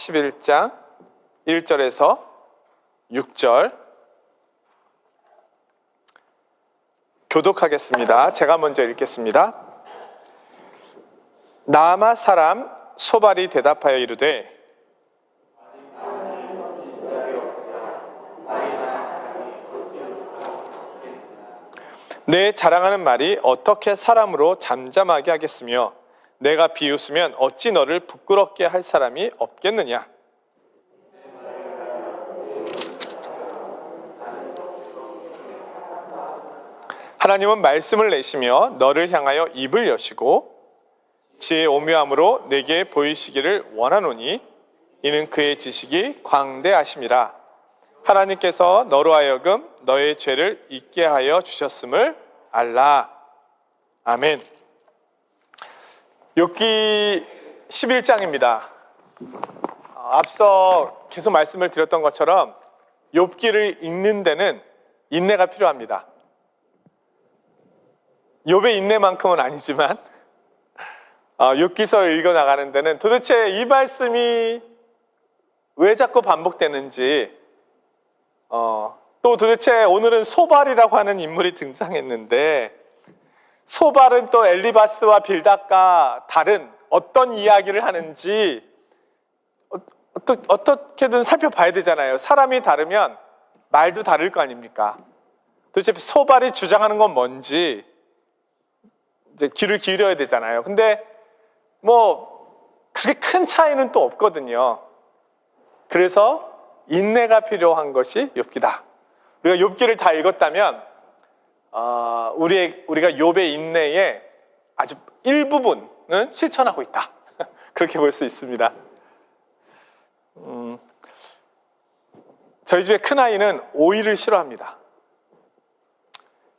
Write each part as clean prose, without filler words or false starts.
11장 1절에서 6절 교독하겠습니다. 제가 먼저 읽겠습니다. 나아마 사람 소발이 대답하여 이르되 내 자랑하는 말이 어떻게 사람으로 잠잠하게 하겠으며 내가 비웃으면 어찌 너를 부끄럽게 할 사람이 없겠느냐. 하나님은 말씀을 내시며 너를 향하여 입을 여시고 지혜의 오묘함으로 내게 보이시기를 원하노니 이는 그의 지식이 광대하심이라. 하나님께서 너로 하여금 너의 죄를 잊게 하여 주셨음을 알라. 아멘. 욥기 11장입니다. 앞서 계속 말씀을 드렸던 것처럼 욥기를 읽는 데는 인내가 필요합니다. 욥의 인내만큼은 아니지만 욥기서를 읽어나가는 데는 도대체 이 말씀이 왜 자꾸 반복되는지, 또 도대체 오늘은 소발이라고 하는 인물이 등장했는데 소발은 또 엘리바스와 빌닷과 다른 어떤 이야기를 하는지 어떻게든 살펴봐야 되잖아요. 사람이 다르면 말도 다를 거 아닙니까? 도대체 소발이 주장하는 건 뭔지 이제 귀를 기울여야 되잖아요. 근데 그렇게 큰 차이는 또 없거든요. 그래서 인내가 필요한 것이 욥기다. 우리가 욥기를 다 읽었다면 우리가 욥의 인내의 아주 일부분은 실천하고 있다. 그렇게 볼 수 있습니다. 저희 집의 큰아이는 오이를 싫어합니다.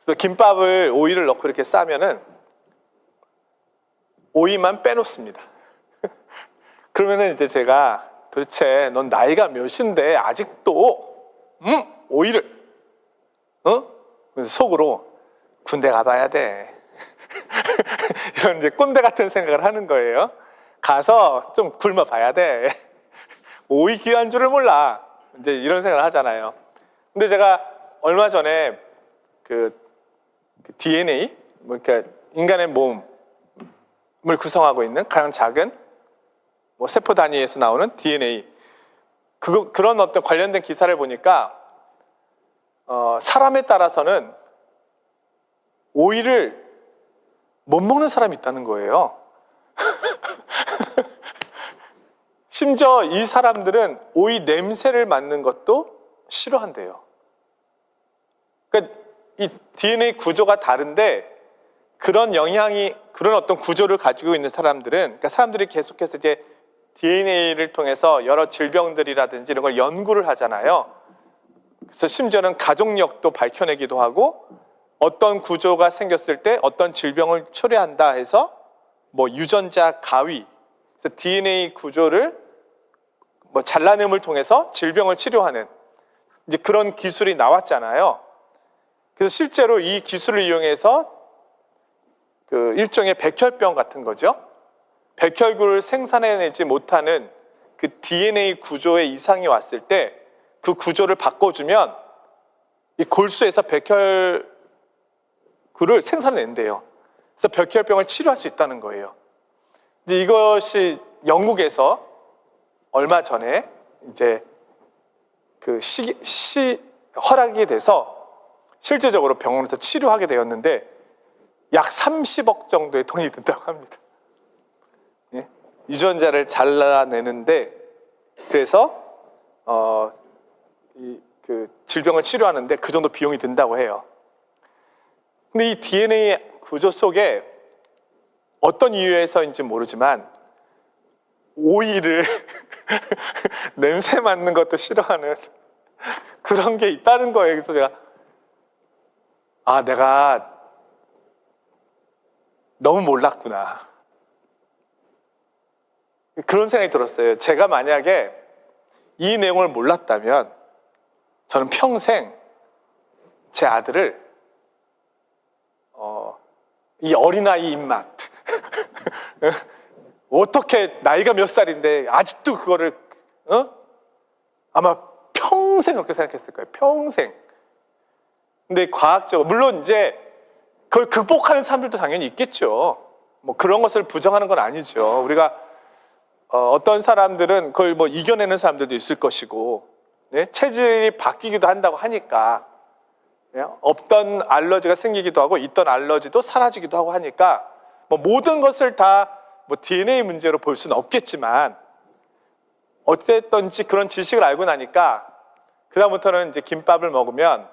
그래서 김밥을 오이를 넣고 이렇게 싸면은 오이만 빼놓습니다. 그러면은 이제 제가 도대체 넌 나이가 몇인데 아직도 오이를 그래서 속으로 군대 가봐야 돼. 이런 이제 꼰대 같은 생각을 하는 거예요. 가서 좀 굶어봐야 돼. 오이 귀한 줄을 몰라. 이제 이런 생각을 하잖아요. 근데 제가 얼마 전에 그 DNA, 그러니까 인간의 몸을 구성하고 있는 가장 작은 세포 단위에서 나오는 DNA, 그런 어떤 관련된 기사를 보니까 사람에 따라서는 오이를 못 먹는 사람이 있다는 거예요. 심지어 이 사람들은 오이 냄새를 맡는 것도 싫어한대요. 그러니까 이 DNA 구조가 다른데 그런 어떤 구조를 가지고 있는 사람들은, 그러니까 사람들이 계속해서 이제 DNA를 통해서 여러 질병들이라든지 이런 걸 연구를 하잖아요. 그래서 심지어는 가족력도 밝혀내기도 하고 어떤 구조가 생겼을 때 어떤 질병을 초래한다 해서 유전자 가위, 그래서 DNA 구조를 잘라냄을 통해서 질병을 치료하는 이제 그런 기술이 나왔잖아요. 그래서 실제로 이 기술을 이용해서 그 일종의 백혈병 같은 거죠. 백혈구를 생산해내지 못하는 그 DNA 구조에 이상이 왔을 때 그 구조를 바꿔주면 이 골수에서 백혈구를 생산해낸대요. 그래서 백혈병을 치료할 수 있다는 거예요. 근데 이것이 영국에서 얼마 전에 이제 허락이 돼서 실제적으로 병원에서 치료하게 되었는데 약 30억 정도의 돈이 든다고 합니다. 예? 유전자를 잘라내는데, 그래서 그 질병을 치료하는데 그 정도 비용이 든다고 해요. 근데 이 DNA 구조 속에 어떤 이유에서인지 모르지만 오이를 냄새 맡는 것도 싫어하는 그런 게 있다는 거예요. 그래서 제가 내가 너무 몰랐구나, 그런 생각이 들었어요. 제가 만약에 이 내용을 몰랐다면 저는 평생 제 아들을 이 어린아이 입맛 어떻게 나이가 몇 살인데 아직도 그거를 아마 평생 그렇게 생각했을 거예요. 평생. 근데 과학적으로 물론 이제 그걸 극복하는 사람들도 당연히 있겠죠. 뭐 그런 것을 부정하는 건 아니죠. 우리가 어떤 사람들은 그걸 뭐 이겨내는 사람들도 있을 것이고, 네? 체질이 바뀌기도 한다고 하니까, 네? 없던 알러지가 생기기도 하고 있던 알러지도 사라지기도 하고 하니까 뭐 모든 것을 다 뭐 DNA 문제로 볼 수는 없겠지만, 어쨌든지 그런 지식을 알고 나니까 그 다음부터는 이제 김밥을 먹으면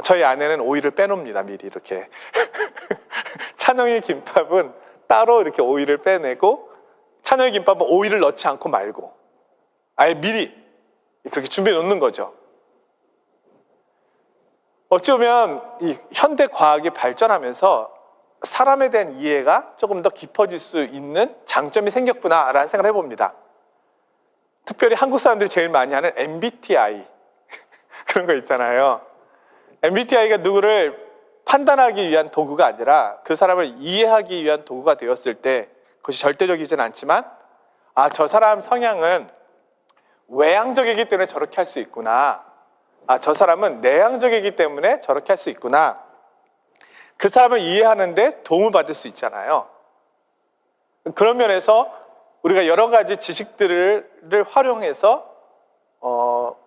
저희 아내는 오이를 빼놉니다. 미리 이렇게 찬영이 김밥은 따로 이렇게 오이를 빼내고, 찬영이 김밥은 오이를 넣지 않고 말고 아예 미리 그렇게 준비해 놓는 거죠. 어찌 보면 이 현대 과학이 발전하면서 사람에 대한 이해가 조금 더 깊어질 수 있는 장점이 생겼구나라는 생각을 해봅니다. 특별히 한국 사람들이 제일 많이 하는 MBTI 그런 거 있잖아요. MBTI가 누구를 판단하기 위한 도구가 아니라 그 사람을 이해하기 위한 도구가 되었을 때 그것이 절대적이진 않지만, 아, 저 사람 성향은 외향적이기 때문에 저렇게 할 수 있구나, 아, 저 사람은 내향적이기 때문에 저렇게 할 수 있구나, 그 사람을 이해하는데 도움을 받을 수 있잖아요. 그런 면에서 우리가 여러 가지 지식들을 활용해서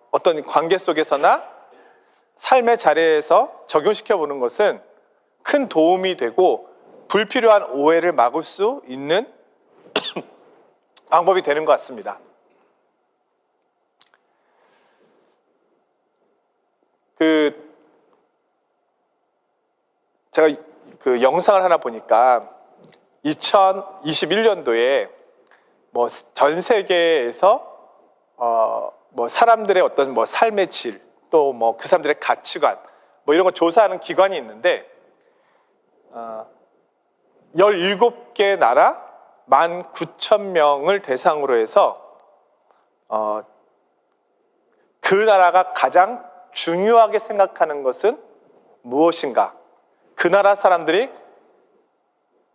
어떤 관계 속에서나 삶의 자리에서 적용시켜 보는 것은 큰 도움이 되고 불필요한 오해를 막을 수 있는 방법이 되는 것 같습니다. 제가 그 영상을 하나 보니까 2021년도에 뭐 전 세계에서 뭐 사람들의 어떤 뭐 삶의 질, 또 뭐 그 사람들의 가치관, 뭐 이런 거 조사하는 기관이 있는데 17개 나라 19,000명을 대상으로 해서 그 나라가 가장 중요하게 생각하는 것은 무엇인가, 그 나라 사람들이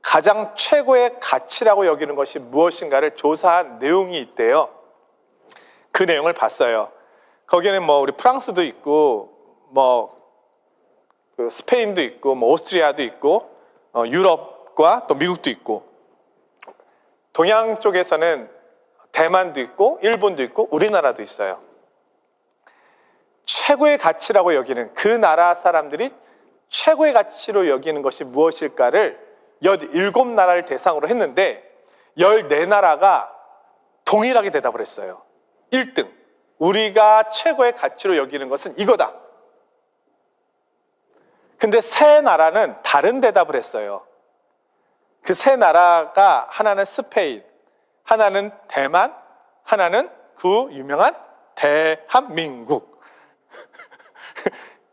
가장 최고의 가치라고 여기는 것이 무엇인가를 조사한 내용이 있대요. 그 내용을 봤어요. 거기에는 뭐 우리 프랑스도 있고, 뭐 그 스페인도 있고, 뭐 오스트리아도 있고, 유럽과 또 미국도 있고, 동양 쪽에서는 대만도 있고, 일본도 있고, 우리나라도 있어요. 최고의 가치라고 여기는, 그 나라 사람들이 최고의 가치로 여기는 것이 무엇일까를 17나라를 대상으로 했는데 14나라가 동일하게 대답을 했어요. 1등, 우리가 최고의 가치로 여기는 것은 이거다. 근데 3나라는 다른 대답을 했어요. 그 3나라가 하나는 스페인, 하나는 대만, 하나는 그 유명한 대한민국.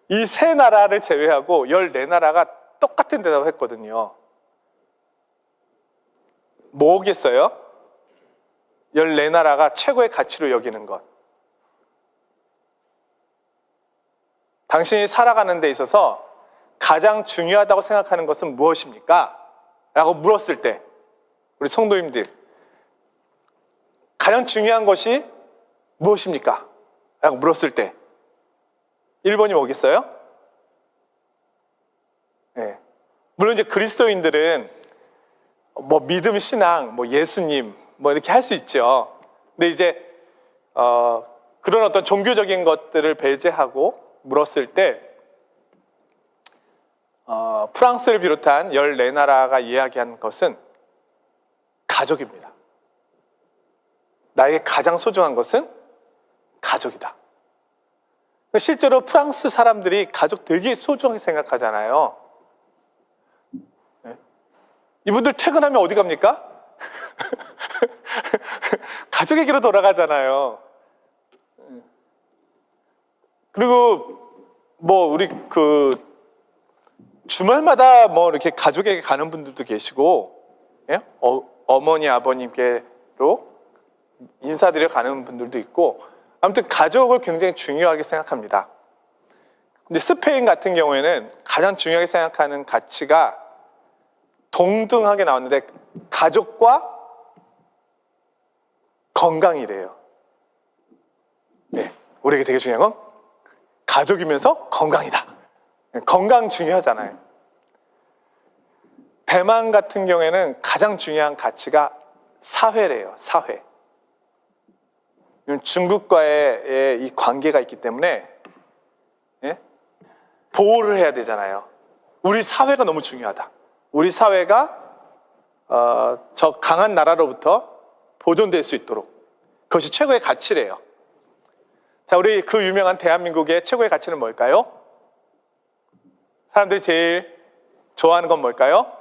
이 3나라를 제외하고 14나라가 똑같은 대답을 했거든요. 뭐겠어요? 14나라가 최고의 가치로 여기는 것. 당신이 살아가는 데 있어서 가장 중요하다고 생각하는 것은 무엇입니까? 라고 물었을 때, 우리 성도님들, 가장 중요한 것이 무엇입니까? 라고 물었을 때 1번이 뭐겠어요? 네. 물론 이제 그리스도인들은 뭐 믿음, 신앙, 뭐 예수님 뭐 이렇게 할 수 있죠. 근데 이제 그런 어떤 종교적인 것들을 배제하고 물었을 때 프랑스를 비롯한 14나라가 이야기한 것은 가족입니다. 나에게 가장 소중한 것은 가족이다. 실제로 프랑스 사람들이 가족 되게 소중하게 생각하잖아요. 이분들 퇴근하면 어디 갑니까? 가족에게로 돌아가잖아요. 그리고 뭐 우리 그 주말마다 뭐 이렇게 가족에게 가는 분들도 계시고, 예? 어머니 아버님께로 인사드려 가는 분들도 있고, 아무튼 가족을 굉장히 중요하게 생각합니다. 근데 스페인 같은 경우에는 가장 중요하게 생각하는 가치가 동등하게 나왔는데 가족과 건강이래요. 우리에게 되게 중요한 건 가족이면서 건강이다. 건강 중요하잖아요. 대만 같은 경우에는 가장 중요한 가치가 사회래요. 사회. 중국과의 이 관계가 있기 때문에 보호를 해야 되잖아요. 우리 사회가 너무 중요하다. 우리 사회가 저 강한 나라로부터 보존될 수 있도록 그것이 최고의 가치래요. 자, 우리 그 유명한 대한민국의 최고의 가치는 뭘까요? 사람들이 제일 좋아하는 건 뭘까요?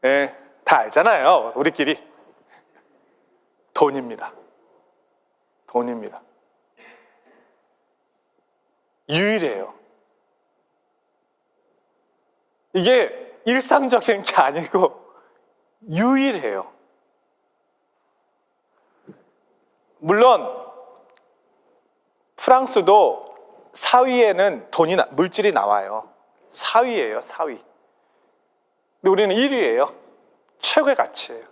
네, 다 알잖아요. 우리끼리. 돈입니다. 돈입니다. 유일해요. 이게 일상적인 게 아니고 유일해요. 물론 프랑스도 4위에는 물질이 나와요. 4위예요, 4위. 근데 우리는 1위예요. 최고의 가치예요.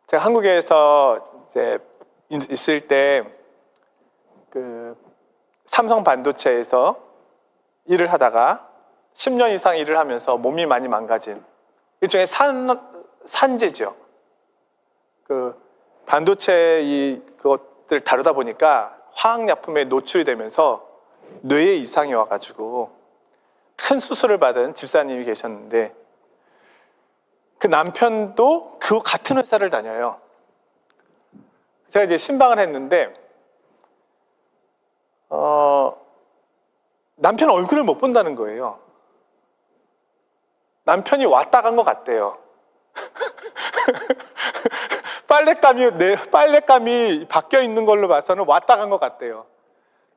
제가 한국에서 이제 있을 때 그 삼성 반도체에서 일을 하다가 10년 이상 일을 하면서 몸이 많이 망가진 일종의 산재죠. 그 반도체 그것들 다루다 보니까 화학약품에 노출이 되면서 뇌에 이상이 와가지고 큰 수술을 받은 집사님이 계셨는데 그 남편도 그 같은 회사를 다녀요. 제가 이제 신방을 했는데 남편 얼굴을 못 본다는 거예요. 남편이 왔다 간 것 같대요. 빨랫감이 바뀌어 있는 걸로 봐서는 왔다 간 것 같대요.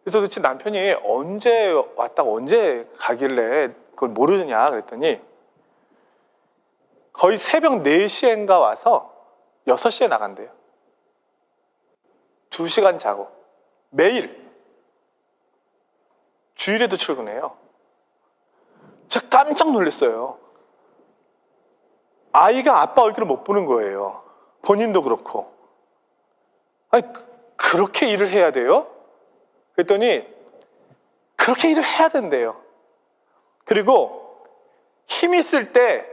그래서 도대체 남편이 언제 왔다가 언제 가길래 그걸 모르느냐 그랬더니 거의 새벽 4시엔가 와서 6시에 나간대요. 2시간 자고 매일 주일에도 출근해요. 제가 깜짝 놀랐어요. 아이가 아빠 얼굴을 못 보는 거예요. 본인도 그렇고. 아니, 그렇게 일을 해야 돼요? 그랬더니 그렇게 일을 해야 된대요. 그리고 힘이 있을 때,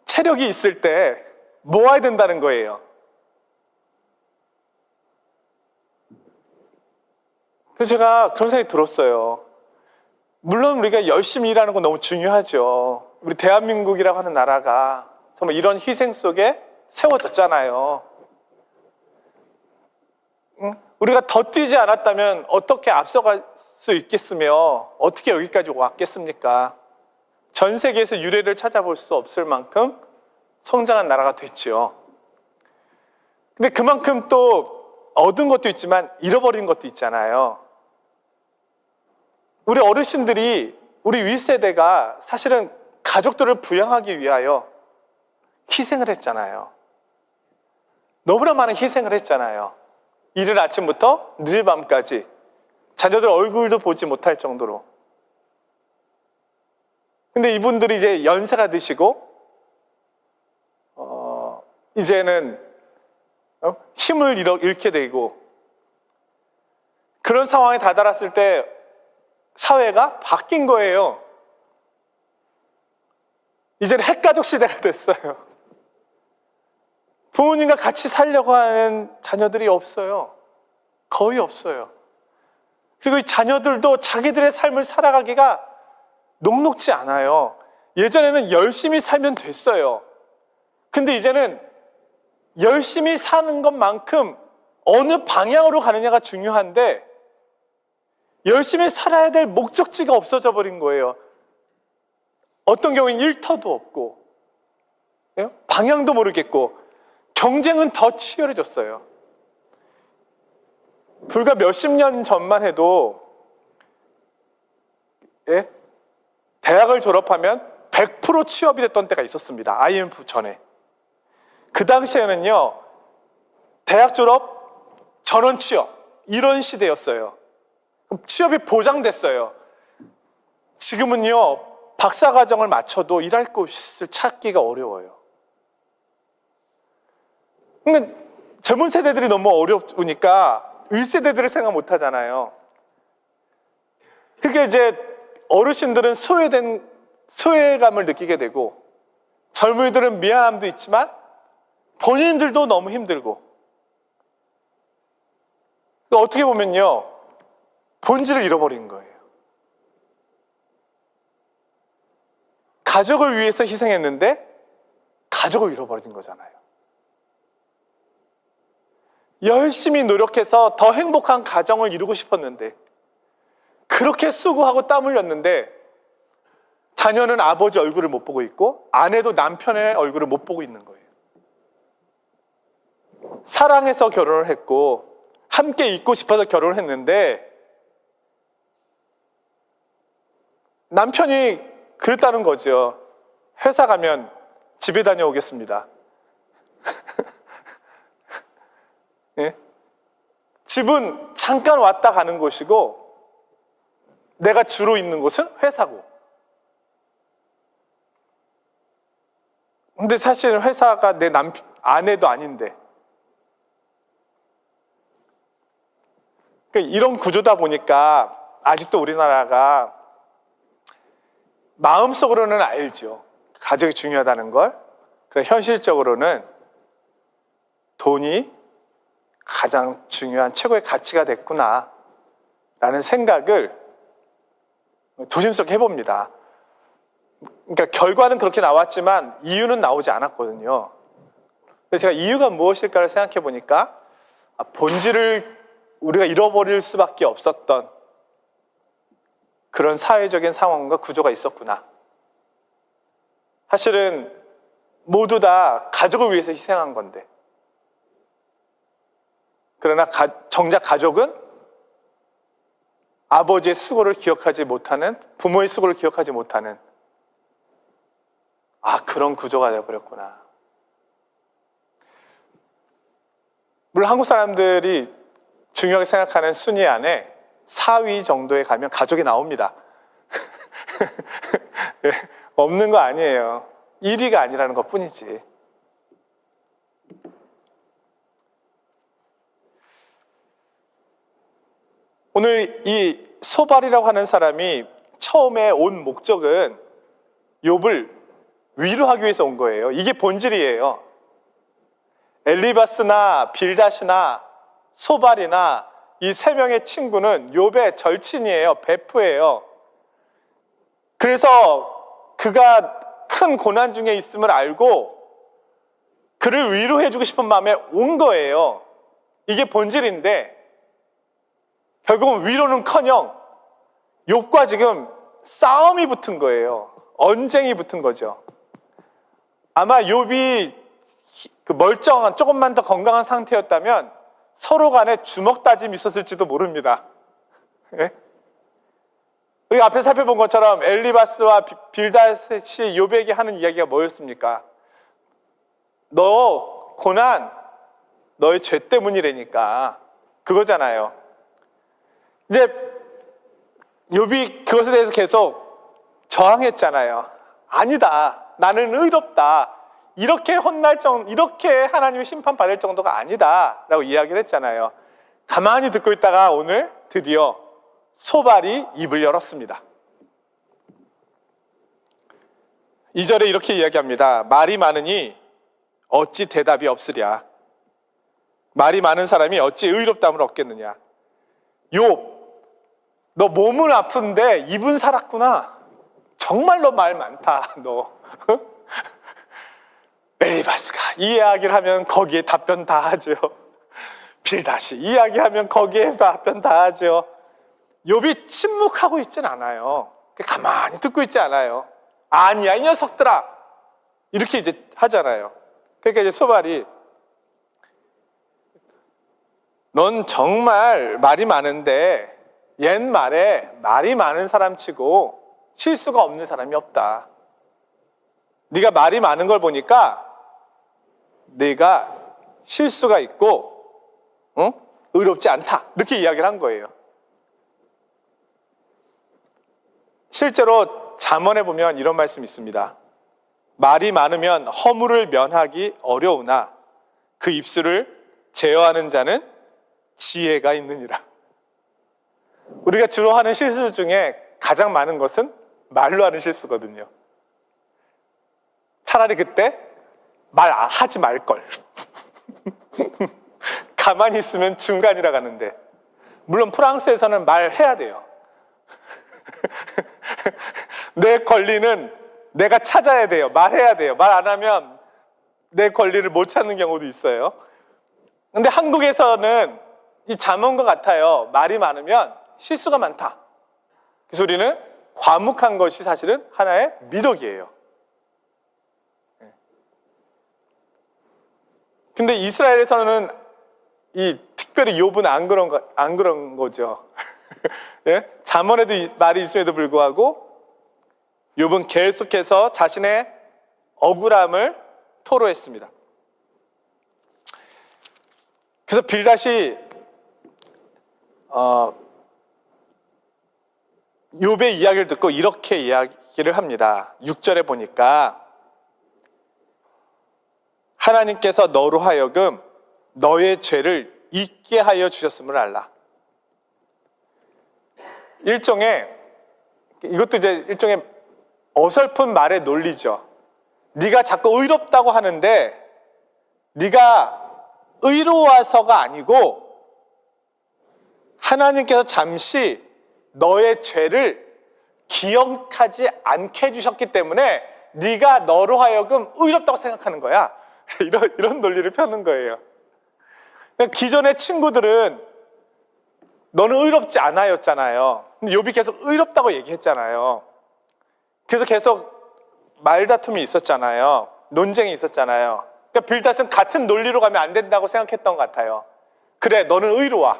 체력이 있을 때 모아야 된다는 거예요. 그래서 제가 그런 생각이 들었어요. 물론 우리가 열심히 일하는 건 너무 중요하죠. 우리 대한민국이라고 하는 나라가 정말 이런 희생 속에 세워졌잖아요. 우리가 더 뛰지 않았다면 어떻게 앞서갈 수 있겠으며 어떻게 여기까지 왔겠습니까? 전 세계에서 유례를 찾아볼 수 없을 만큼 성장한 나라가 됐죠. 근데 그만큼 또 얻은 것도 있지만 잃어버린 것도 있잖아요. 우리 어르신들이, 우리 윗세대가 사실은 가족들을 부양하기 위하여 희생을 했잖아요. 너무나 많은 희생을 했잖아요. 이른 아침부터 늦은 밤까지 자녀들 얼굴도 보지 못할 정도로. 근데 이분들이 이제 연세가 드시고 이제는 힘을 잃게 되고 그런 상황에 다다랐을 때 사회가 바뀐 거예요. 이제는 핵가족 시대가 됐어요. 부모님과 같이 살려고 하는 자녀들이 없어요. 거의 없어요. 그리고 이 자녀들도 자기들의 삶을 살아가기가 녹록지 않아요. 예전에는 열심히 살면 됐어요. 근데 이제는 열심히 사는 것만큼 어느 방향으로 가느냐가 중요한데 열심히 살아야 될 목적지가 없어져 버린 거예요. 어떤 경우에는 일터도 없고 방향도 모르겠고 경쟁은 더 치열해졌어요. 불과 몇십 년 전만 해도 대학을 졸업하면 100% 취업이 됐던 때가 있었습니다. IMF 전에. 그 당시에는요, 대학 졸업, 전원 취업 이런 시대였어요. 그럼 취업이 보장됐어요. 지금은요, 박사과정을 마쳐도 일할 곳을 찾기가 어려워요. 그러니까 젊은 세대들이 너무 어려우니까 윗세대들을 생각 못 하잖아요. 그게 이제 어르신들은 소외감을 느끼게 되고, 젊은이들은 미안함도 있지만 본인들도 너무 힘들고, 어떻게 보면요, 본질을 잃어버린 거예요. 가족을 위해서 희생했는데 가족을 잃어버린 거잖아요. 열심히 노력해서 더 행복한 가정을 이루고 싶었는데, 그렇게 수고하고 땀 흘렸는데 자녀는 아버지 얼굴을 못 보고 있고 아내도 남편의 얼굴을 못 보고 있는 거예요. 사랑해서 결혼을 했고 함께 있고 싶어서 결혼을 했는데 남편이 그랬다는 거죠. 회사 가면 집에 다녀오겠습니다. 예? 집은 잠깐 왔다 가는 곳이고 내가 주로 있는 곳은 회사고. 근데 사실은 회사가 내 아내도 아닌데. 이런 구조다 보니까 아직도 우리나라가 마음속으로는 알죠. 가족이 중요하다는 걸. 그래 현실적으로는 돈이 가장 중요한 최고의 가치가 됐구나 라는 생각을 조심스럽게 해봅니다. 그러니까 결과는 그렇게 나왔지만 이유는 나오지 않았거든요. 그래서 제가 이유가 무엇일까를 생각해 보니까 본질을 우리가 잃어버릴 수밖에 없었던 그런 사회적인 상황과 구조가 있었구나. 사실은 모두 다 가족을 위해서 희생한 건데, 그러나 정작 가족은 아버지의 수고를 기억하지 못하는, 부모의 수고를 기억하지 못하는 그런 구조가 되어버렸구나. 물론 한국 사람들이 중요하게 생각하는 순위 안에 4위 정도에 가면 가족이 나옵니다. 없는 거 아니에요. 1위가 아니라는 것 뿐이지. 오늘 이 소발이라고 하는 사람이 처음에 온 목적은 욥을 위로하기 위해서 온 거예요. 이게 본질이에요. 엘리바스나 빌닷이나 소발이나 이 세 명의 친구는 욥의 절친이에요. 베프예요. 그래서 그가 큰 고난 중에 있음을 알고 그를 위로해주고 싶은 마음에 온 거예요. 이게 본질인데 결국은 위로는커녕 욥과 지금 싸움이 붙은 거예요. 언쟁이 붙은 거죠. 아마 욥이 그 멀쩡한 조금만 더 건강한 상태였다면 서로 간에 주먹 다짐이 있었을지도 모릅니다. 예? 우리가 앞에 살펴본 것처럼 엘리바스와 빌닷이 욥에게 하는 이야기가 뭐였습니까? 너 고난 너의 죄 때문이라니까, 그거잖아요. 이제 욥이 그것에 대해서 계속 저항했잖아요. 아니다, 나는 의롭다, 이렇게 이렇게 하나님의 심판받을 정도가 아니다 라고 이야기를 했잖아요. 가만히 듣고 있다가 오늘 드디어 소발이 입을 열었습니다. 2절에 이렇게 이야기합니다. 말이 많으니 어찌 대답이 없으랴. 말이 많은 사람이 어찌 의롭다함을 얻겠느냐. 욥, 너 몸은 아픈데 입은 살았구나. 정말로 말 많다 너. 엘리바스가 이 이야기를 하면 거기에 답변 다 하죠. 빌닷이 이 이야기하면 거기에 답변 다 하죠. 욥이 침묵하고 있진 않아요. 가만히 듣고 있지 않아요. 아니야 이 녀석들아 이렇게 이제 하잖아요. 그러니까 이제 소발이 넌 정말 말이 많은데 옛말에 말이 많은 사람 치고 실수가 없는 사람이 없다. 네가 말이 많은 걸 보니까 네가 실수가 있고 의롭지 않다 이렇게 이야기를 한 거예요. 실제로 잠언에 보면 이런 말씀이 있습니다. 말이 많으면 허물을 면하기 어려우나 그 입술을 제어하는 자는 지혜가 있느니라. 우리가 주로 하는 실수 중에 가장 많은 것은 말로 하는 실수거든요. 차라리 그때 말하지 말걸. 가만히 있으면 중간이라 가는데, 물론 프랑스에서는 말해야 돼요. 내 권리는 내가 찾아야 돼요. 말해야 돼요. 말 안 하면 내 권리를 못 찾는 경우도 있어요. 근데 한국에서는 이 잠언과 같아요. 말이 많으면 실수가 많다. 그래서 우리는 과묵한 것이 사실은 하나의 미덕이에요. 근데 이스라엘에서는 특별히 욥은 안 그런 거죠. 예? 잠언에도 말이 있음에도 불구하고 욥은 계속해서 자신의 억울함을 토로했습니다. 그래서 빌닷이 욥의 이야기를 듣고 이렇게 이야기를 합니다. 6절에 보니까 하나님께서 너로 하여금 너의 죄를 잊게 하여 주셨음을 알라. 이것도 이제 일종의 어설픈 말의 논리죠. 네가 자꾸 의롭다고 하는데 네가 의로워서가 아니고 하나님께서 잠시 너의 죄를 기억하지 않게 해주셨기 때문에 네가 너로 하여금 의롭다고 생각하는 거야. 이런 논리를 펴는 거예요. 기존의 친구들은 너는 의롭지 않아였잖아요. 근데 욥이 계속 의롭다고 얘기했잖아요. 그래서 계속 말다툼이 있었잖아요. 논쟁이 있었잖아요. 그러니까 빌닷은 같은 논리로 가면 안 된다고 생각했던 것 같아요. 그래, 너는 의로워.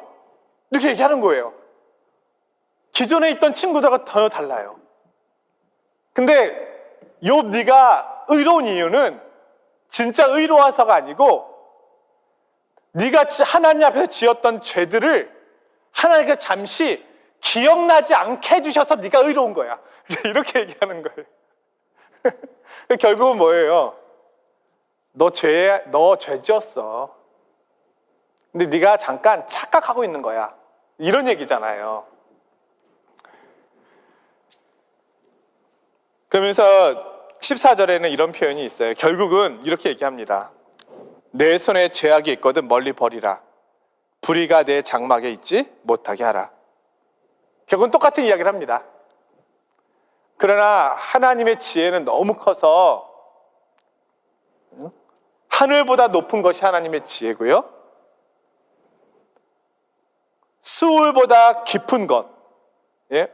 이렇게 얘기하는 거예요. 기존에 있던 친구들과 전혀 달라요. 근데 욥, 네가 의로운 이유는 진짜 의로워서가 아니고 네가 하나님 앞에서 지었던 죄들을 하나님께서 잠시 기억나지 않게 해주셔서 네가 의로운 거야. 이렇게 얘기하는 거예요. 결국은 뭐예요? 너 죄 지었어. 근데 네가 잠깐 착각하고 있는 거야. 이런 얘기잖아요. 그러면서 14절에는 이런 표현이 있어요. 결국은 이렇게 얘기합니다. 내 손에 죄악이 있거든 멀리 버리라. 불의가 내 장막에 있지 못하게 하라. 결국은 똑같은 이야기를 합니다. 그러나 하나님의 지혜는 너무 커서 하늘보다 높은 것이 하나님의 지혜고요, 수울보다 깊은 것,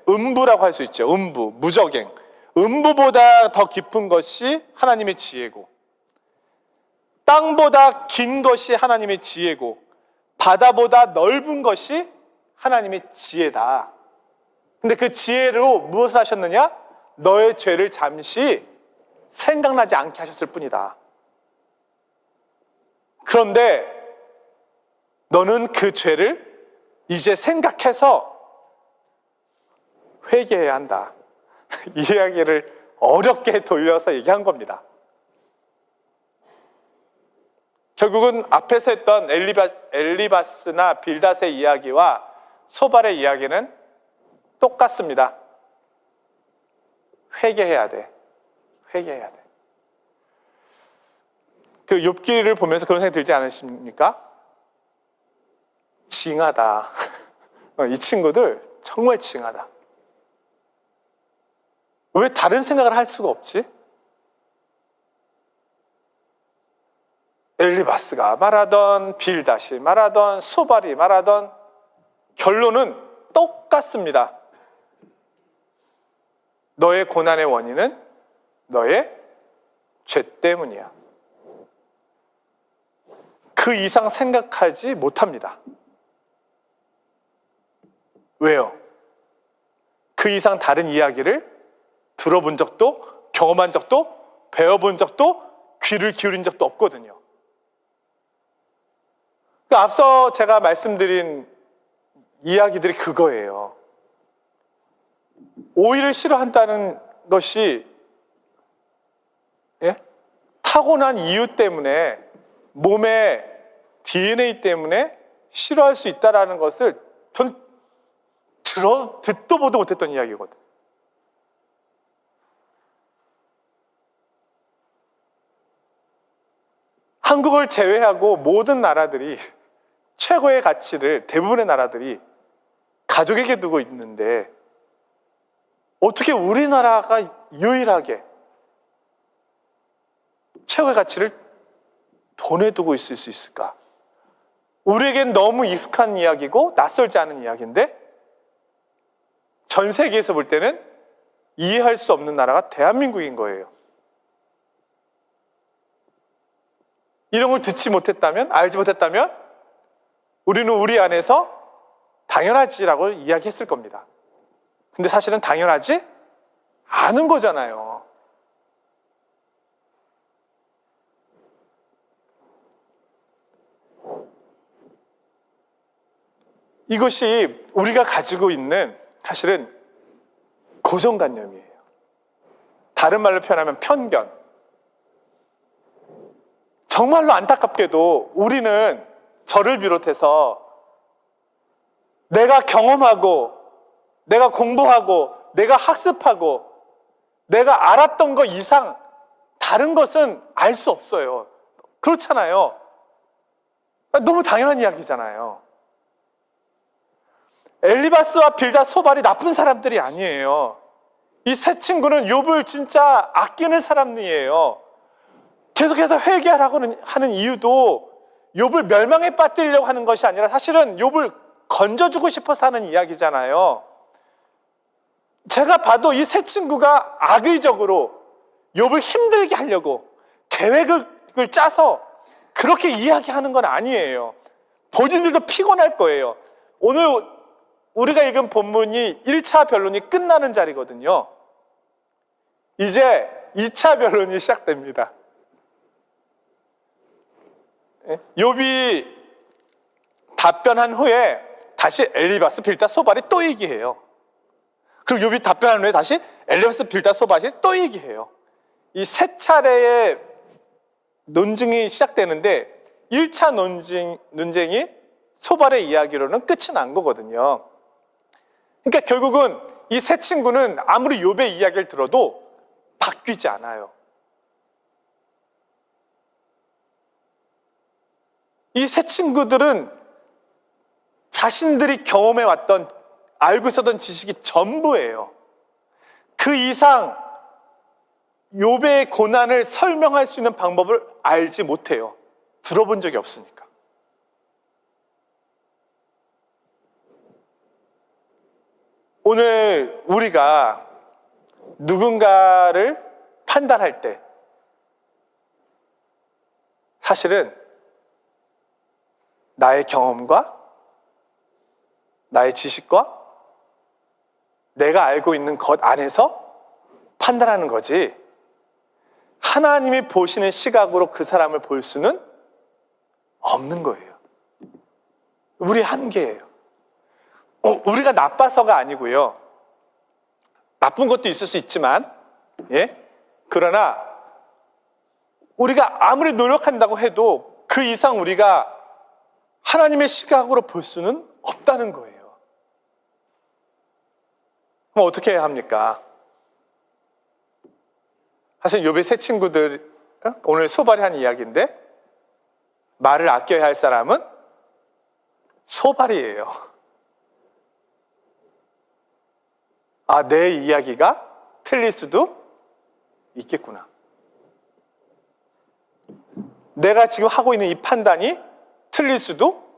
음부라고 할 수 있죠. 음부, 무적행, 음부보다 더 깊은 것이 하나님의 지혜고, 땅보다 긴 것이 하나님의 지혜고, 바다보다 넓은 것이 하나님의 지혜다. 근데 그 지혜로 무엇을 하셨느냐? 너의 죄를 잠시 생각나지 않게 하셨을 뿐이다. 그런데 너는 그 죄를 이제 생각해서 회개해야 한다. 이 이야기를 어렵게 돌려서 얘기한 겁니다. 결국은 앞에서 했던 엘리바스나 빌닷의 이야기와 소발의 이야기는 똑같습니다. 회개해야 돼. 회개해야 돼. 그 욥기를 보면서 그런 생각이 들지 않으십니까? 징하다. 이 친구들 정말 징하다. 왜 다른 생각을 할 수가 없지? 엘리바스가 말하던, 빌닷이 말하던, 소발이 말하던 결론은 똑같습니다. 너의 고난의 원인은 너의 죄 때문이야. 그 이상 생각하지 못합니다. 왜요? 그 이상 다른 이야기를 들어본 적도, 경험한 적도, 배워본 적도, 귀를 기울인 적도 없거든요. 앞서 제가 말씀드린 이야기들이 그거예요. 오이를 싫어한다는 것이 타고난 이유 때문에 몸에 DNA 때문에 싫어할 수 있다는 것을 전 듣도 보도 못했던 이야기거든. 한국을 제외하고 모든 나라들이 최고의 가치를 대부분의 나라들이 가족에게 두고 있는데 어떻게 우리나라가 유일하게 최고의 가치를 돈에 두고 있을 수 있을까? 우리에겐 너무 익숙한 이야기고 낯설지 않은 이야기인데 전 세계에서 볼 때는 이해할 수 없는 나라가 대한민국인 거예요. 이런 걸 듣지 못했다면, 알지 못했다면 우리는 우리 안에서 당연하지라고 이야기했을 겁니다. 근데 사실은 당연하지 않은 거잖아요. 이것이 우리가 가지고 있는 사실은 고정관념이에요. 다른 말로 표현하면 편견. 정말로 안타깝게도 우리는 저를 비롯해서 내가 경험하고 내가 공부하고 내가 학습하고 내가 알았던 것 이상 다른 것은 알 수 없어요. 그렇잖아요. 너무 당연한 이야기잖아요. 엘리바스와 빌닷 소발이 나쁜 사람들이 아니에요. 이 세 친구는 욥을 진짜 아끼는 사람이에요. 계속해서 회개하라고 하는 이유도 욥을 멸망에 빠뜨리려고 하는 것이 아니라 사실은 욥을 건져주고 싶어서 하는 이야기잖아요. 제가 봐도 이 세 친구가 악의적으로 욥을 힘들게 하려고 계획을 짜서 그렇게 이야기하는 건 아니에요. 본인들도 피곤할 거예요. 오늘 우리가 읽은 본문이 1차 변론이 끝나는 자리거든요. 이제 2차 변론이 시작됩니다. 욥이 답변한 후에 다시 엘리바스, 빌닷, 소발이 또 얘기해요. 그리고 욥이 답변한 후에 다시 엘리바스, 빌닷, 소발이 또 얘기해요. 이 세 차례의 논쟁이 시작되는데 1차 논쟁이 소발의 이야기로는 끝이 난 거거든요. 그러니까 결국은 이 세 친구는 아무리 욥의 이야기를 들어도 바뀌지 않아요. 이 세 친구들은 자신들이 경험해왔던, 알고 있었던 지식이 전부예요. 그 이상 욥의 고난을 설명할 수 있는 방법을 알지 못해요. 들어본 적이 없으니까. 오늘 우리가 누군가를 판단할 때 사실은 나의 경험과 나의 지식과 내가 알고 있는 것 안에서 판단하는 거지, 하나님이 보시는 시각으로 그 사람을 볼 수는 없는 거예요. 우리의 한계예요. 우리가 나빠서가 아니고요. 나쁜 것도 있을 수 있지만, 그러나 우리가 아무리 노력한다고 해도 그 이상 우리가 하나님의 시각으로 볼 수는 없다는 거예요. 그럼 어떻게 해야 합니까? 사실 욥의 세 친구들, 오늘 소발이 한 이야기인데 말을 아껴야 할 사람은 소발이에요. 내 이야기가 틀릴 수도 있겠구나. 내가 지금 하고 있는 이 판단이 틀릴 수도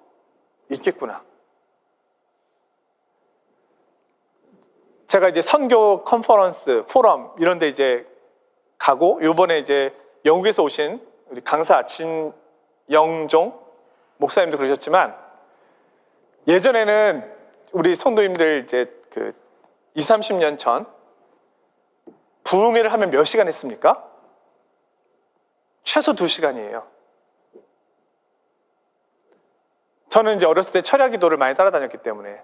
있겠구나. 제가 이제 선교 컨퍼런스, 포럼 이런 데 이제 가고, 요번에 이제 영국에서 오신 우리 강사 진영종 목사님도 그러셨지만, 예전에는 우리 성도님들 이제 20-30년 전 부흥회를 하면 몇 시간 했습니까? 최소 2시간이에요. 저는 이제 어렸을 때 철야기도를 많이 따라다녔기 때문에,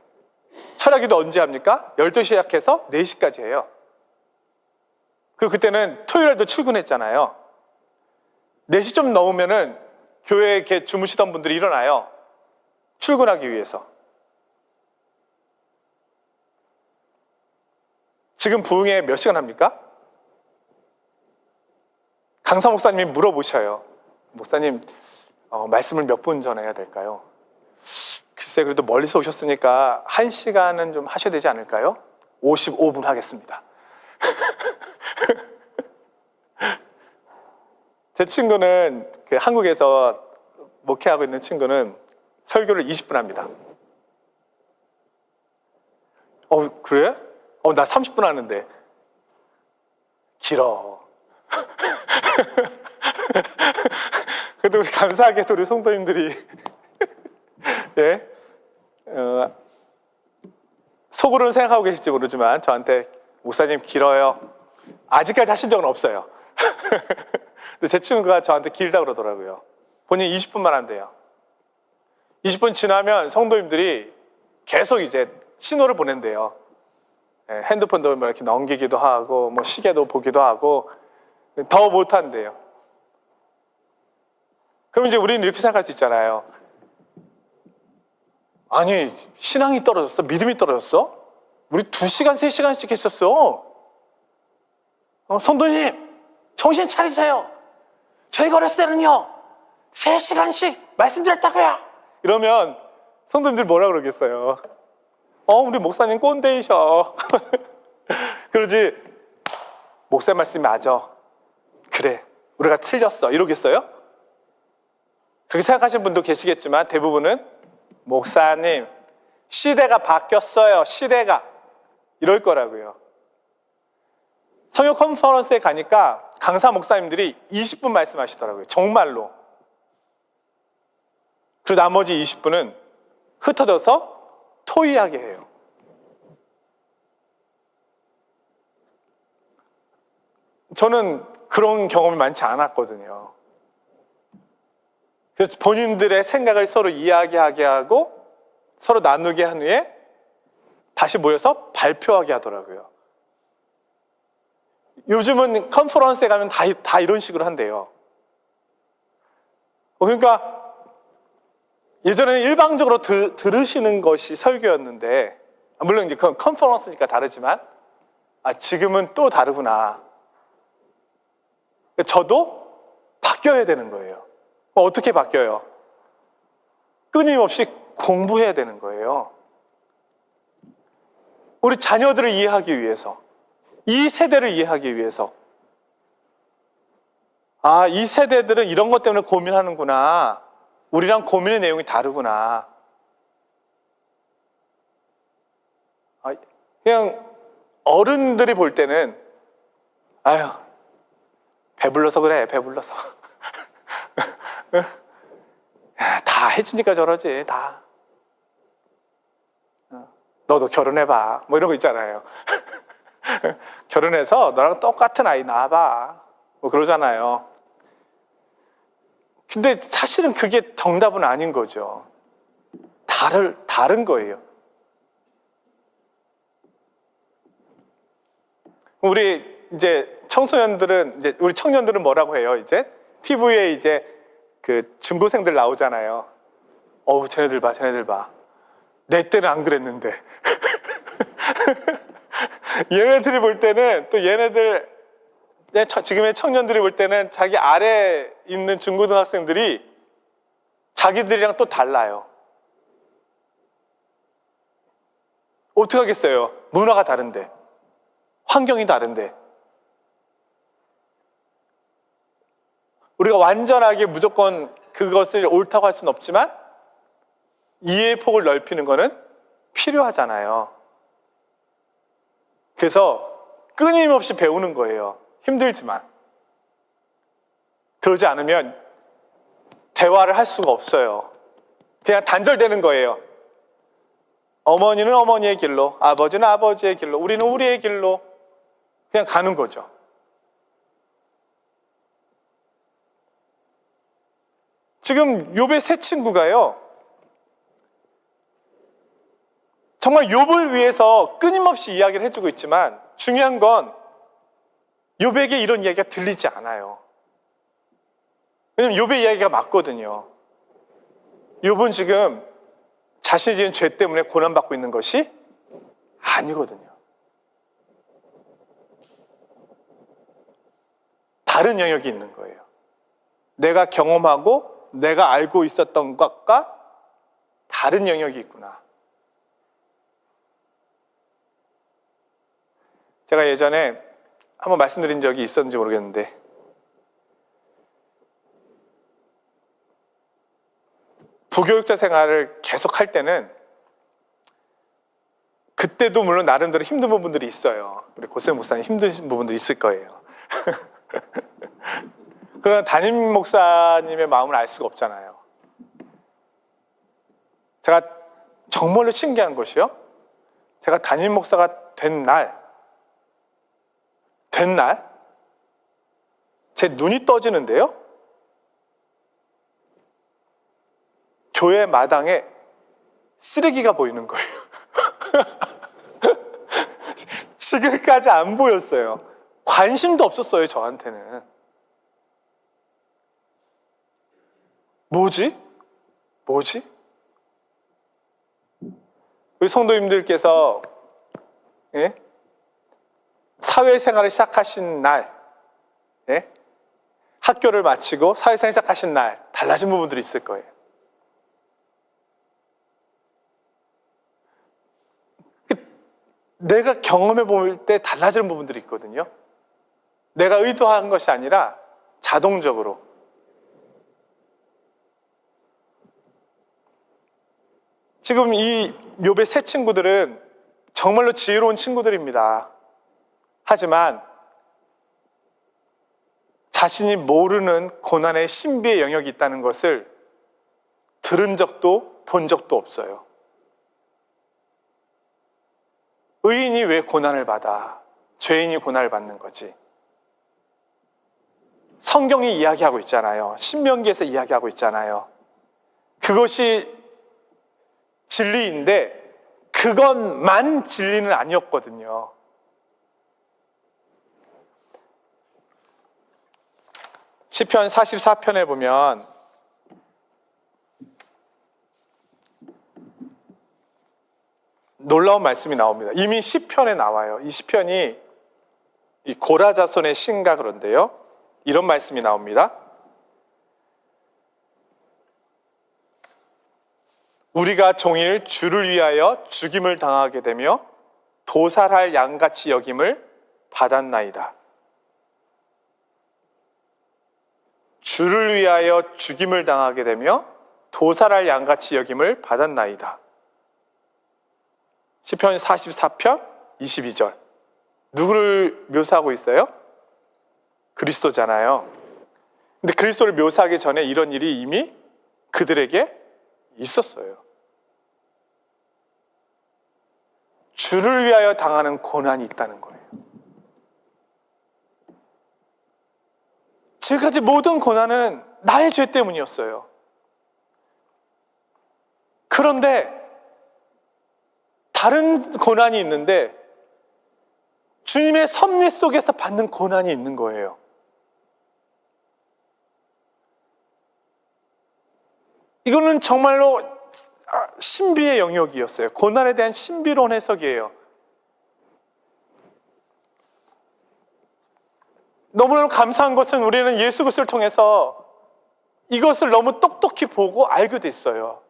철야기도 언제 합니까? 12시 시작해서 4시까지 해요. 그리고 그때는 토요일에도 출근했잖아요. 4시 좀 넘으면은 교회에 이렇게 주무시던 분들이 일어나요. 출근하기 위해서. 지금 부흥회 몇 시간 합니까? 강사 목사님이 물어보셔요. 목사님, 말씀을 몇 분 전해야 될까요? 글쎄, 그래도 멀리서 오셨으니까 1시간은 좀 하셔야 되지 않을까요? 55분 하겠습니다. 제 친구는 한국에서 목회하고 있는 친구는 설교를 20분 합니다. 그래? 나 30분 하는데. 길어. 그래도 우리 감사하게도 우리 성도님들이 예? 속으로는 생각하고 계실지 모르지만 저한테 목사님 길어요. 아직까지 하신 적은 없어요. 근데 제 친구가 저한테 길다고 그러더라고요. 본인 20분만 한대요. 20분 지나면 성도님들이 계속 이제 신호를 보낸대요. 핸드폰도 이렇게 넘기기도 하고, 뭐 시계도 보기도 하고, 더 못한대요. 그럼 이제 우리는 이렇게 생각할 수 있잖아요. 아니, 신앙이 떨어졌어? 믿음이 떨어졌어? 우리 2시간, 3시간씩 했었어. 성도님, 정신 차리세요. 저희가 어렸을 때는요, 3시간씩 말씀드렸다고요. 이러면 성도님들 뭐라 그러겠어요? 우리 목사님 꼰대이셔. 그러지, 목사님 말씀이 맞아. 그래, 우리가 틀렸어. 이러겠어요? 그렇게 생각하시는 분도 계시겠지만 대부분은 목사님, 시대가 바뀌었어요. 시대가. 이럴 거라고요. 성역 컨퍼런스에 가니까 강사 목사님들이 20분 말씀하시더라고요. 정말로. 그리고 나머지 20분은 흩어져서 토의하게 해요. 저는 그런 경험이 많지 않았거든요. 그래서 본인들의 생각을 서로 이야기하게 하고 서로 나누게 한 후에 다시 모여서 발표하게 하더라고요. 요즘은 컨퍼런스에 가면 다 이런 식으로 한대요. 그러니까 예전에는 일방적으로 들으시는 것이 설교였는데, 물론 이제 그건 컨퍼런스니까 다르지만, 지금은 또 다르구나. 저도 바뀌어야 되는 거예요. 어떻게 바뀌어요? 끊임없이 공부해야 되는 거예요. 우리 자녀들을 이해하기 위해서, 이 세대를 이해하기 위해서. 이 세대들은 이런 것 때문에 고민하는구나. 우리랑 고민의 내용이 다르구나. 그냥 어른들이 볼 때는 아유, 배불러서 그래, 배불러서. 다 해주니까 저러지, 다. 너도 결혼해봐. 뭐 이런 거 있잖아요. 결혼해서 너랑 똑같은 아이 낳아봐. 뭐 그러잖아요. 근데 사실은 그게 정답은 아닌 거죠. 다른 거예요. 우리 이제 청소년들은, 이제 우리 청년들은 뭐라고 해요? 이제 TV에 이제 그 중고생들 나오잖아요. 쟤네들 봐, 쟤네들 봐. 내 때는 안 그랬는데. 얘네들이 볼 때는 또 얘네들, 지금의 청년들이 볼 때는 자기 아래에 있는 중고등학생들이 자기들이랑 또 달라요. 어떻게 하겠어요? 문화가 다른데, 환경이 다른데. 우리가 완전하게 무조건 그것을 옳다고 할 수는 없지만 이해의 폭을 넓히는 것은 필요하잖아요. 그래서 끊임없이 배우는 거예요. 힘들지만. 그러지 않으면 대화를 할 수가 없어요. 그냥 단절되는 거예요. 어머니는 어머니의 길로, 아버지는 아버지의 길로, 우리는 우리의 길로 그냥 가는 거죠. 지금 욥의 세 친구가요, 정말 욥을 위해서 끊임없이 이야기를 해주고 있지만 중요한 건 욥에게 이런 이야기가 들리지 않아요. 왜냐면 욥의 이야기가 맞거든요. 욥은 지금 자신이 지은 죄 때문에 고난받고 있는 것이 아니거든요. 다른 영역이 있는 거예요. 내가 경험하고 내가 알고 있었던 것과 다른 영역이 있구나. 제가 예전에 한번 말씀드린 적이 있었는지 모르겠는데, 부교육자 생활을 계속 할 때는 그때도 물론 나름대로 힘든 부분들이 있어요. 우리 고생 목사님 힘드신 부분들이 있을 거예요. 그러나 담임 목사님의 마음을 알 수가 없잖아요. 제가 정말로 신기한 것이요, 제가 담임 목사가 된 날, 제 눈이 떠지는데요, 교회 마당에 쓰레기가 보이는 거예요. 지금까지 안 보였어요. 관심도 없었어요, 저한테는. 뭐지? 우리 성도님들께서 사회생활을 시작하신 날, 학교를 마치고 사회생활을 시작하신 날 달라진 부분들이 있을 거예요. 내가 경험해 볼 때 달라지는 부분들이 있거든요. 내가 의도한 것이 아니라 자동적으로. 지금 이 욥의 세 친구들은 정말로 지혜로운 친구들입니다. 하지만 자신이 모르는 고난의 신비의 영역이 있다는 것을 들은 적도 본 적도 없어요. 의인이 왜 고난을 받아? 죄인이 고난을 받는 거지. 성경이 이야기하고 있잖아요. 신명기에서 이야기하고 있잖아요. 그것이 진리인데 그것만 진리는 아니었거든요. 시편 44편에 보면 놀라운 말씀이 나옵니다. 이미 시편에 나와요. 이 시편이 이 고라 자손의 시인가 그런데요, 이런 말씀이 나옵니다. 우리가 종일 주를 위하여 죽임을 당하게 되며 도살할 양같이 여김을 받았나이다. 주를 위하여 죽임을 당하게 되며 도살할 양같이 여김을 받았나이다. 시편 44편 22절. 누구를 묘사하고 있어요? 그리스도잖아요. 근데 그리스도를 묘사하기 전에 이런 일이 이미 그들에게 있었어요. 주를 위하여 당하는 고난이 있다는 거예요. 지금까지 모든 고난은 나의 죄 때문이었어요. 그런데 다른 고난이 있는데 주님의 섭리 속에서 받는 고난이 있는 거예요. 이거는 정말로 신비의 영역이었어요. 고난에 대한 신비로운 해석이에요. 너무너무 감사한 것은 우리는 예수 그리스도를 통해서 이것을 너무 똑똑히 보고 알게 됐어요.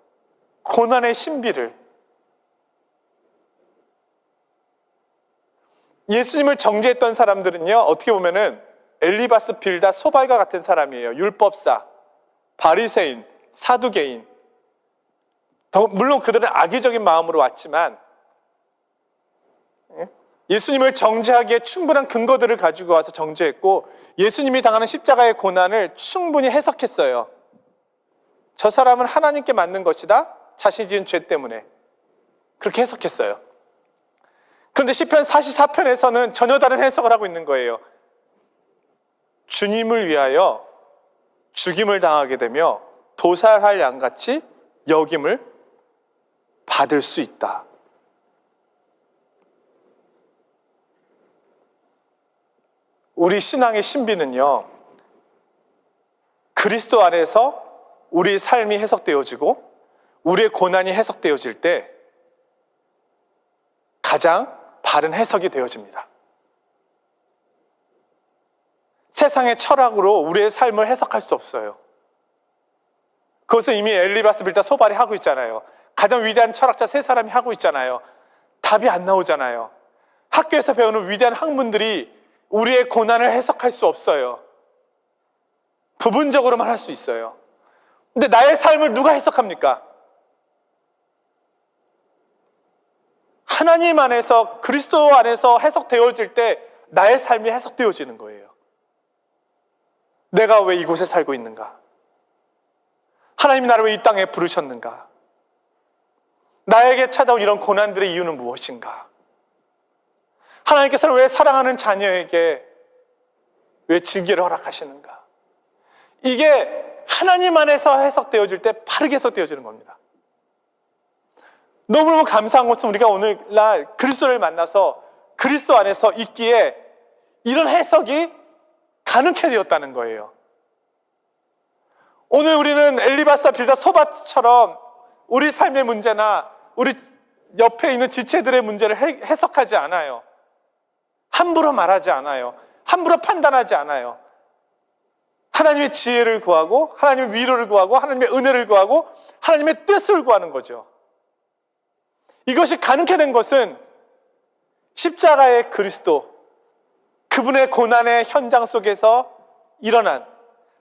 고난의 신비를. 예수님을 정죄했던 사람들은요, 어떻게 보면은 엘리바스, 빌닷, 소발과 같은 사람이에요. 율법사, 바리새인, 사두개인. 물론 그들은 악의적인 마음으로 왔지만 예수님을 정죄하기에 충분한 근거들을 가지고 와서 정죄했고, 예수님이 당하는 십자가의 고난을 충분히 해석했어요. 저 사람은 하나님께 맞는 것이다, 자신이 지은 죄 때문에. 그렇게 해석했어요. 그런데 시편 44편에서는 전혀 다른 해석을 하고 있는 거예요. 주님을 위하여 죽임을 당하게 되며 도살할 양같이 여김을 받을 수 있다. 우리 신앙의 신비는요, 그 그리스도 안에서 우리 삶이 해석되어지고 우리의 고난이 해석되어질 때 가장 바른 해석이 되어집니다. 세상의 철학으로 우리의 삶을 해석할 수 없어요. 그것은 이미 엘리바스 빌다 소발이 하고 있잖아요. 가장 위대한 철학자 세 사람이 하고 있잖아요. 답이 안 나오잖아요. 학교에서 배우는 위대한 학문들이 우리의 고난을 해석할 수 없어요. 부분적으로만 할 수 있어요. 근데 나의 삶을 누가 해석합니까? 하나님 안에서, 그리스도 안에서 해석되어질 때 나의 삶이 해석되어지는 거예요. 내가 왜 이곳에 살고 있는가? 하나님이 나를 왜 이 땅에 부르셨는가? 나에게 찾아온 이런 고난들의 이유는 무엇인가? 하나님께서는 왜 사랑하는 자녀에게 왜 징계를 허락하시는가? 이게 하나님 안에서 해석되어질 때 바르게 해석되어지는 겁니다. 너무너무 감사한 것은 우리가 오늘날 그리스도를 만나서 그리스도 안에서 있기에 이런 해석이 가능케 되었다는 거예요. 오늘 우리는 엘리바스와 빌다 소바처럼 우리 삶의 문제나 우리 옆에 있는 지체들의 문제를 해석하지 않아요. 함부로 말하지 않아요. 함부로 판단하지 않아요. 하나님의 지혜를 구하고 하나님의 위로를 구하고 하나님의 은혜를 구하고 하나님의 뜻을 구하는 거죠. 이것이 가능케 된 것은 십자가의 그리스도, 그분의 고난의 현장 속에서 일어난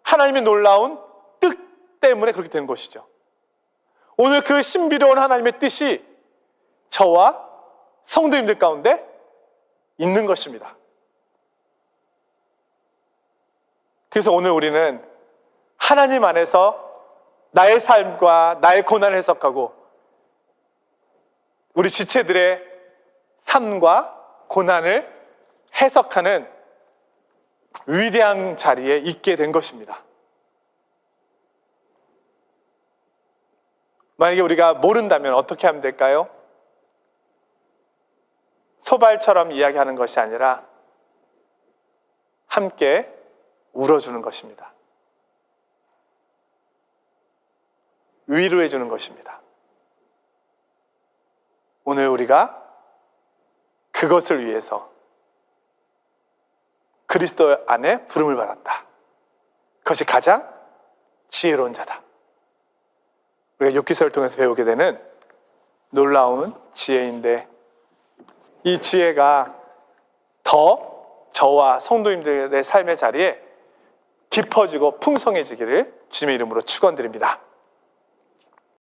하나님의 놀라운 뜻 때문에 그렇게 된 것이죠. 오늘 그 신비로운 하나님의 뜻이 저와 성도님들 가운데 있는 것입니다. 그래서 오늘 우리는 하나님 안에서 나의 삶과 나의 고난을 해석하고 우리 지체들의 삶과 고난을 해석하는 위대한 자리에 있게 된 것입니다. 만약에 우리가 모른다면 어떻게 하면 될까요? 소발처럼 이야기하는 것이 아니라 함께 울어주는 것입니다. 위로해 주는 것입니다. 오늘 우리가 그것을 위해서 그리스도 안에 부름을 받았다. 그것이 가장 지혜로운 자다. 우리가 욥기서를 통해서 배우게 되는 놀라운 지혜인데 이 지혜가 더 저와 성도님들의 삶의 자리에 깊어지고 풍성해지기를 주님의 이름으로 축원드립니다.